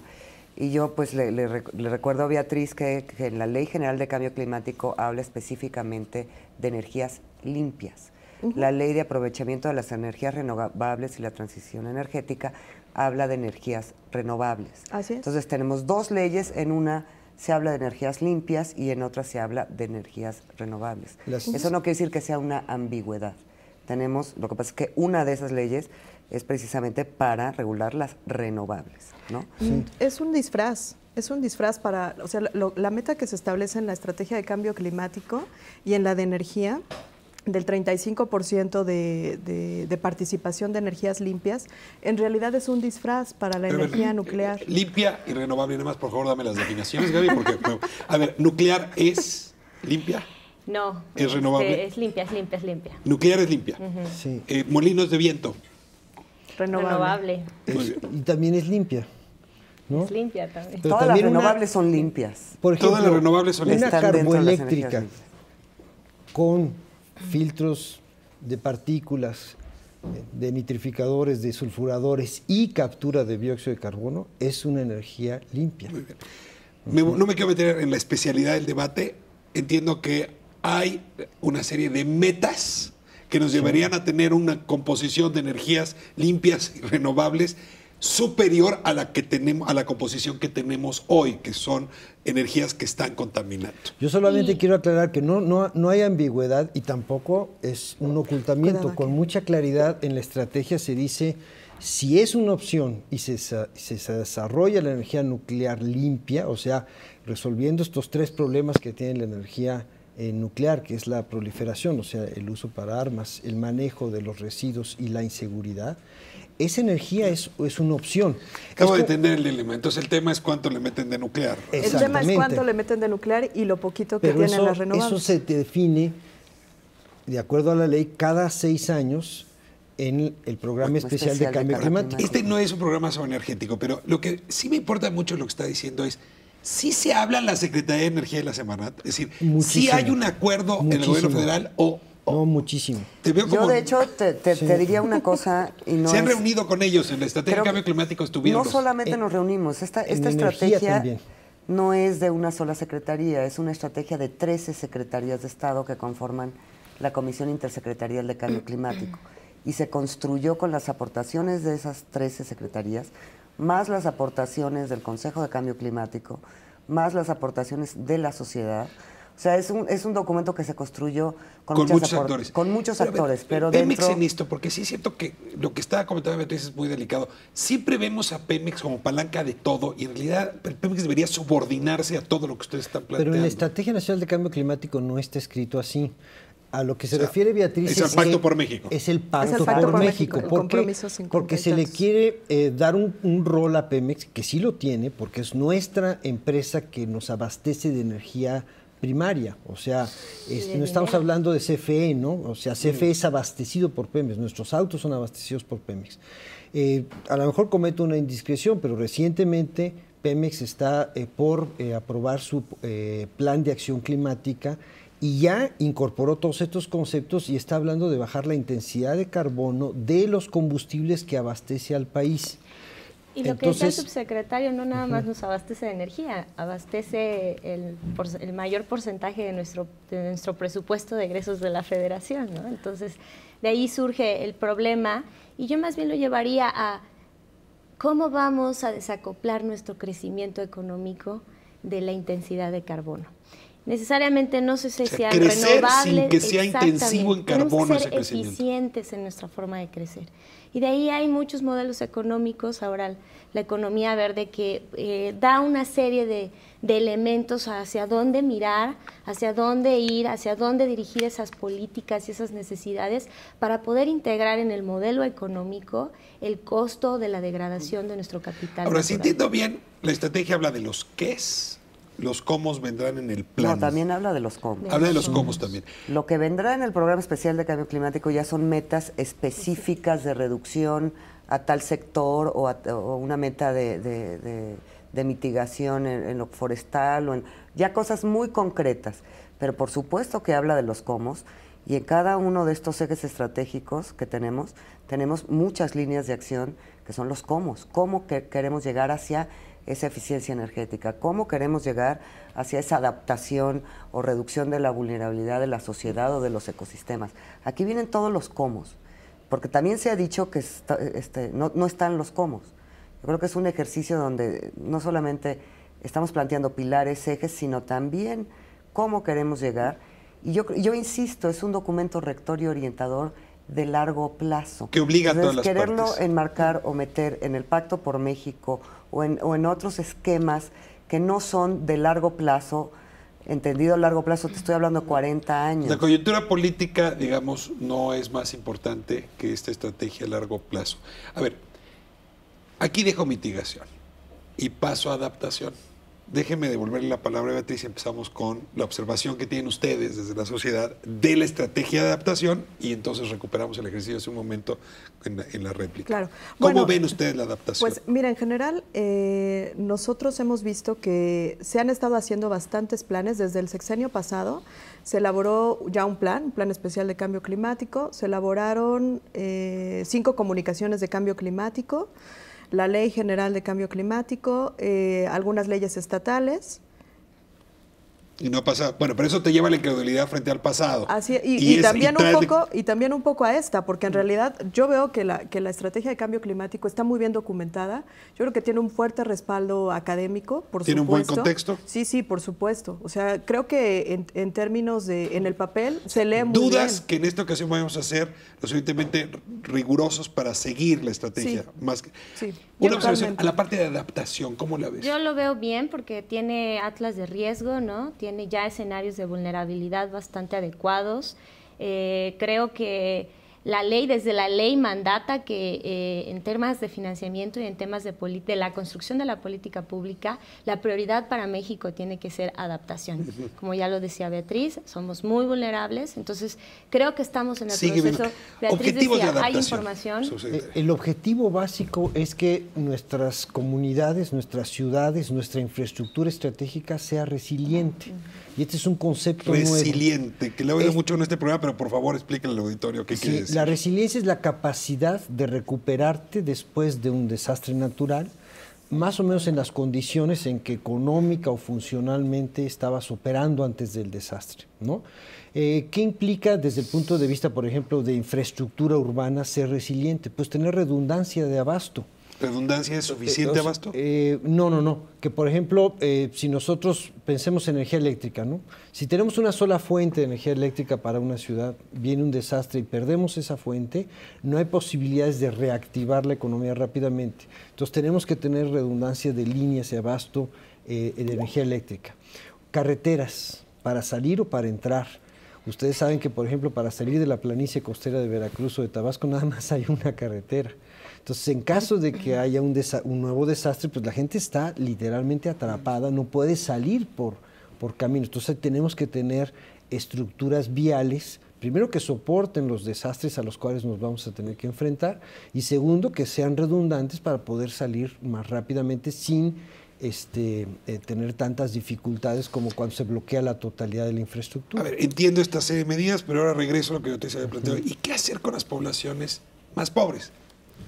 Y yo pues le recuerdo a Beatriz que en la Ley General de Cambio Climático habla específicamente de energías limpias. La Ley de Aprovechamiento de las Energías Renovables y la Transición Energética habla de energías renovables. Así es. Entonces tenemos dos leyes, en una se habla de energías limpias y en otra se habla de energías renovables. Eso no quiere decir que sea una ambigüedad. Lo que pasa es que una de esas leyes es precisamente para regular las renovables, ¿no? Sí. Es un disfraz para, o sea, la meta que se establece en la estrategia de cambio climático y en la de energía, del 35% de participación de energías limpias, en realidad es un disfraz para la energía nuclear. Limpia y renovable, nada más, por favor, dame las definiciones, Gaby, porque, a ver, ¿nuclear es limpia? No. ¿Es renovable? Es limpia. Nuclear es limpia. Sí. Molinos de viento. Renovable. Y también es limpia, ¿no? Es limpia también. Todas las renovables son limpias. Por ejemplo, todas las renovables son una limpias. carboeléctrica con filtros de partículas, de nitrificadores, de sulfuradores y captura de dióxido de carbono es una energía limpia. Muy bien. No me quiero meter en la especialidad del debate. Entiendo que hay una serie de metas que nos llevarían a tener una composición de energías limpias y renovables superior a la que tenemos, a la composición que tenemos hoy, que son energías que están contaminando. Yo solamente quiero aclarar que no hay ambigüedad y tampoco es un ocultamiento. Con mucha claridad en la estrategia se dice, si es una opción y se desarrolla la energía nuclear limpia, o sea, resolviendo estos tres problemas que tiene la energía nuclear, que es la proliferación, o sea, el uso para armas, el manejo de los residuos y la inseguridad, esa energía es una opción. Acabo de entender el dilema. Entonces el tema es cuánto le meten de nuclear. El tema es cuánto le meten de nuclear y lo poquito que tienen las renovables. Eso se define, de acuerdo a la ley, cada 6 años en el Programa Especial de Cambio Climático. Este no es un programa sobre energético, pero lo que sí me importa mucho lo que está diciendo es, sí se habla en la Secretaría de Energía de la Semarnat, es decir, sí hay un acuerdo en el gobierno federal o... No, muchísimo. Yo, de hecho, te diría una cosa... Y no se han reunido con ellos en la Estrategia de Cambio Climático, estuvieron. No solamente nos reunimos, esta estrategia no es de una sola secretaría, es una estrategia de 13 secretarías de Estado que conforman la Comisión Intersecretarial de Cambio Climático. Y se construyó con las aportaciones de esas 13 secretarías, más las aportaciones del Consejo de Cambio Climático, más las aportaciones de la sociedad. O O sea, es un documento que se construyó con muchos actores. Con muchos pero actores, pero Pemex dentro... en esto, porque sí es cierto que lo que estaba comentando Beatriz es muy delicado. Siempre vemos a Pemex como palanca de todo y en realidad el Pemex debería subordinarse a todo lo que ustedes están planteando. Pero en la Estrategia Nacional de Cambio Climático no está escrito así. A lo que se refiere Beatriz es el Pacto por México. Es el Pacto por México. El compromiso 50 porque se le quiere dar un rol a Pemex, que sí lo tiene, porque es nuestra empresa que nos abastece de energía primaria. O sea, no estamos hablando de CFE, ¿no? O sea, CFE es abastecido por Pemex. Nuestros autos son abastecidos por Pemex. A lo mejor cometo una indiscreción, pero recientemente Pemex está por aprobar su plan de acción climática y ya incorporó todos estos conceptos y está hablando de bajar la intensidad de carbono de los combustibles que abastece al país. Y lo que decía el subsecretario, no nada más nos abastece de energía, abastece el mayor porcentaje de nuestro presupuesto de egresos de la Federación, ¿no? Entonces, de ahí surge el problema y yo más bien lo llevaría a cómo vamos a desacoplar nuestro crecimiento económico de la intensidad de carbono. Necesariamente no sé si sean renovables, sin que sea intensivo en carbono ese crecimiento. Tenemos que ser eficientes en nuestra forma de crecer. Y de ahí hay muchos modelos económicos, ahora la economía verde que da una serie de elementos hacia dónde mirar, hacia dónde ir, hacia dónde dirigir esas políticas y esas necesidades para poder integrar en el modelo económico el costo de la degradación de nuestro capital Ahora, natural. si entiendo bien, la estrategia habla de los qués. Los cómo vendrán en el plan. No, también habla de los cómo. Habla de los cómo también. Lo que vendrá en el Programa Especial de Cambio Climático ya son metas específicas de reducción a tal sector o una meta de mitigación en lo forestal, ya cosas muy concretas. Pero por supuesto que habla de los cómo y en cada uno de estos ejes estratégicos que tenemos muchas líneas de acción que son los cómo. Cómo queremos llegar hacia esa eficiencia energética, cómo queremos llegar hacia esa adaptación o reducción de la vulnerabilidad de la sociedad o de los ecosistemas. Aquí vienen todos los cómo, porque también se ha dicho que no están los cómo. Yo creo que es un ejercicio donde no solamente estamos planteando pilares, ejes, sino también cómo queremos llegar. Y yo insisto, es un documento rector y orientador de largo plazo. Que obliga a todas las partes. Quererlo enmarcar o meter en el Pacto por México o en otros esquemas que no son de largo plazo, entendido a largo plazo, te estoy hablando de 40 años. La coyuntura política, digamos, no es más importante que esta estrategia a largo plazo. A ver, aquí dejo mitigación y paso a adaptación. Déjenme devolverle la palabra a Beatriz y empezamos con la observación que tienen ustedes desde la sociedad de la estrategia de adaptación y entonces recuperamos el ejercicio hace un momento en la réplica. Claro. ¿Cómo ven ustedes la adaptación? Pues mira, en general nosotros hemos visto que se han estado haciendo bastantes planes. Desde el sexenio pasado se elaboró ya un plan especial de cambio climático, se elaboraron 5 comunicaciones de cambio climático, la Ley General de Cambio Climático, algunas leyes estatales. Y no pasa, bueno, pero eso te lleva a la incredulidad frente al pasado. Así, y también un poco a esta, porque en realidad yo veo que la estrategia de cambio climático está muy bien documentada. Yo creo que tiene un fuerte respaldo académico, por supuesto. ¿Tiene un buen contexto? Sí, por supuesto. O sea, creo que en términos en el papel se lee muy bien. ¿Dudas que en esta ocasión vamos a ser lo suficientemente rigurosos para seguir la estrategia? Sí. Más que, sí. Una observación a la parte de adaptación, ¿cómo la ves? Yo lo veo bien porque tiene atlas de riesgo, ¿no? Tiene ya escenarios de vulnerabilidad bastante adecuados. Creo que desde la ley mandata que en temas de financiamiento y en temas de la construcción de la política pública, la prioridad para México tiene que ser adaptación. Como ya lo decía Beatriz, somos muy vulnerables, entonces creo que estamos en el proceso. Beatriz decía, hay información. El objetivo básico es que nuestras comunidades, nuestras ciudades, nuestra infraestructura estratégica sea resiliente. Y este es un concepto resiliente, que le oigo mucho en este programa, pero por favor explíquenle al auditorio qué quiere decir. La resiliencia es la capacidad de recuperarte después de un desastre natural, más o menos en las condiciones en que económica o funcionalmente estabas operando antes del desastre, ¿no? ¿Qué implica desde el punto de vista, por ejemplo, de infraestructura urbana ser resiliente? Pues tener redundancia de abasto. ¿Redundancia es suficiente abasto? No. Que por ejemplo, si nosotros pensemos en energía eléctrica, ¿no? Si tenemos una sola fuente de energía eléctrica para una ciudad, viene un desastre y perdemos esa fuente, no hay posibilidades de reactivar la economía rápidamente. Entonces tenemos que tener redundancia de líneas de abasto de energía eléctrica. Carreteras, para salir o para entrar. Ustedes saben que, por ejemplo, para salir de la planicie costera de Veracruz o de Tabasco, nada más hay una carretera. Entonces, en caso de que haya un nuevo desastre, pues la gente está literalmente atrapada, no puede salir por caminos. Entonces, tenemos que tener estructuras viales, primero que soporten los desastres a los cuales nos vamos a tener que enfrentar, y segundo, que sean redundantes para poder salir más rápidamente sin tener tantas dificultades como cuando se bloquea la totalidad de la infraestructura. A ver, entiendo esta serie de medidas, pero ahora regreso a lo que yo te había planteado. ¿Y qué hacer con las poblaciones más pobres?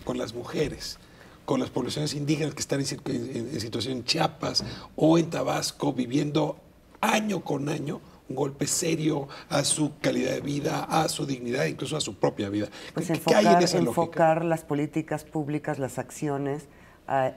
Con las mujeres, con las poblaciones indígenas que están en situación en Chiapas o en Tabasco, viviendo año con año un golpe serio a su calidad de vida, a su dignidad, incluso a su propia vida. Pues ¿Qué hay en esa enfocar las políticas públicas, las acciones,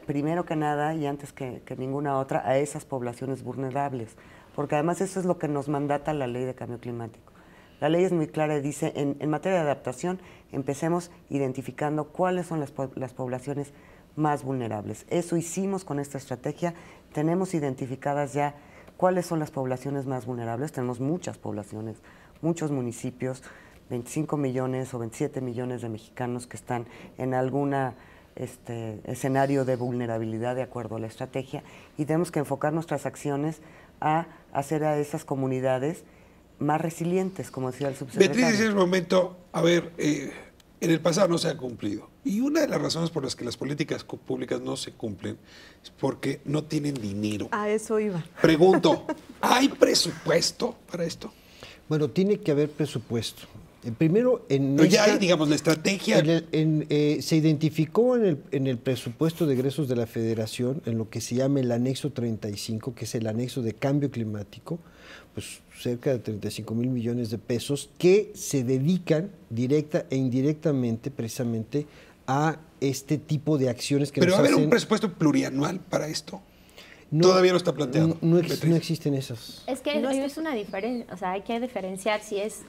primero que nada y antes que ninguna otra, a esas poblaciones vulnerables, porque además eso es lo que nos mandata la Ley de Cambio Climático. La ley es muy clara y dice, en materia de adaptación, empecemos identificando cuáles son las poblaciones más vulnerables. Eso hicimos con esta estrategia, tenemos identificadas ya cuáles son las poblaciones más vulnerables, tenemos muchas poblaciones, muchos municipios, 25 millones o 27 millones de mexicanos que están en alguna escenario de vulnerabilidad de acuerdo a la estrategia, y tenemos que enfocar nuestras acciones a hacer a esas comunidades más resilientes, como decía el subsecretario. Beatriz, en ese momento, a ver, en el pasado no se ha cumplido. Y una de las razones por las que las políticas públicas no se cumplen es porque no tienen dinero. A eso iba. Pregunto, ¿hay presupuesto para esto? Bueno, tiene que haber presupuesto. Primero, ya hay, digamos, la estrategia. Se identificó en el presupuesto de egresos de la Federación, en lo que se llama el anexo 35, que es el anexo de cambio climático, pues cerca de 35,000 millones de pesos, que se dedican directa e indirectamente precisamente a este tipo de acciones que Pero nos va a haber hacen... un presupuesto plurianual para esto. Todavía no está planteado. No existen esas. Es que es una diferencia, o sea, hay que diferenciar si es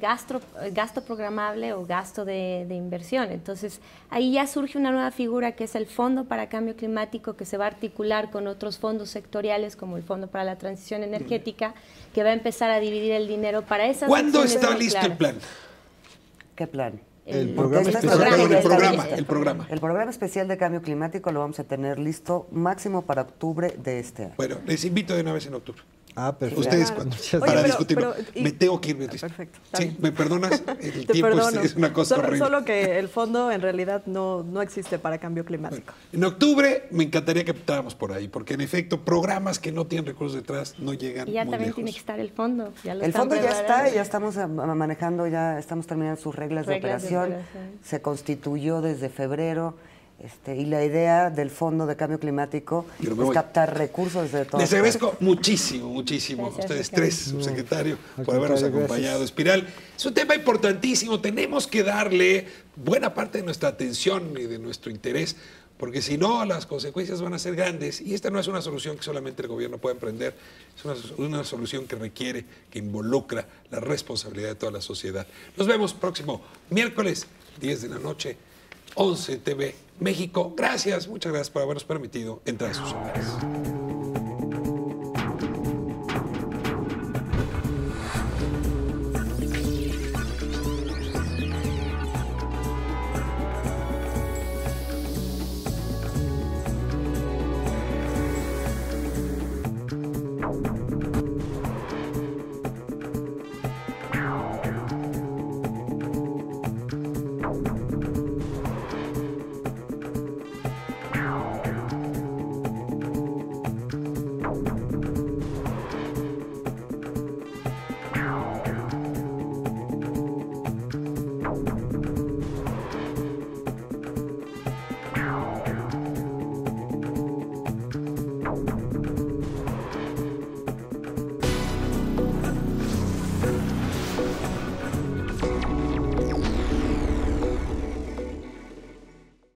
gasto programable o gasto de inversión. Entonces, ahí ya surge una nueva figura que es el Fondo para Cambio Climático, que se va a articular con otros fondos sectoriales, como el Fondo para la Transición Energética, que va a empezar a dividir el dinero para esas ¿Cuándo acciones está muy listo claras. el plan? ¿Qué plan? El programa especial. El programa especial de cambio climático lo vamos a tener listo máximo para octubre de este año. Bueno, les invito de una vez en octubre. Perfecto. Ustedes para discutirlo. Pero, me tengo que ir, Beatriz. Perfecto. Sí, ¿me perdonas? El Te tiempo perdono. es una cosa horrible. Solo que el fondo en realidad no existe para cambio climático. Bueno, en octubre me encantaría que optáramos por ahí, porque en efecto programas que no tienen recursos detrás no llegan Y ya muy también lejos. tiene que estar el fondo. El fondo ya está, ya estamos manejando, ya estamos terminando sus reglas de operación. Se constituyó desde febrero. Y la idea del Fondo de Cambio Climático es captar recursos de todos. Les agradezco muchísimo a ustedes tres, subsecretario, por habernos acompañado. Espiral, es un tema importantísimo, tenemos que darle buena parte de nuestra atención y de nuestro interés, porque si no, las consecuencias van a ser grandes, y esta no es una solución que solamente el gobierno puede emprender, es una solución que requiere, que involucra la responsabilidad de toda la sociedad. Nos vemos próximo miércoles, 10 de la noche, 11 TV México. Muchas gracias por habernos permitido entrar a sus hogares.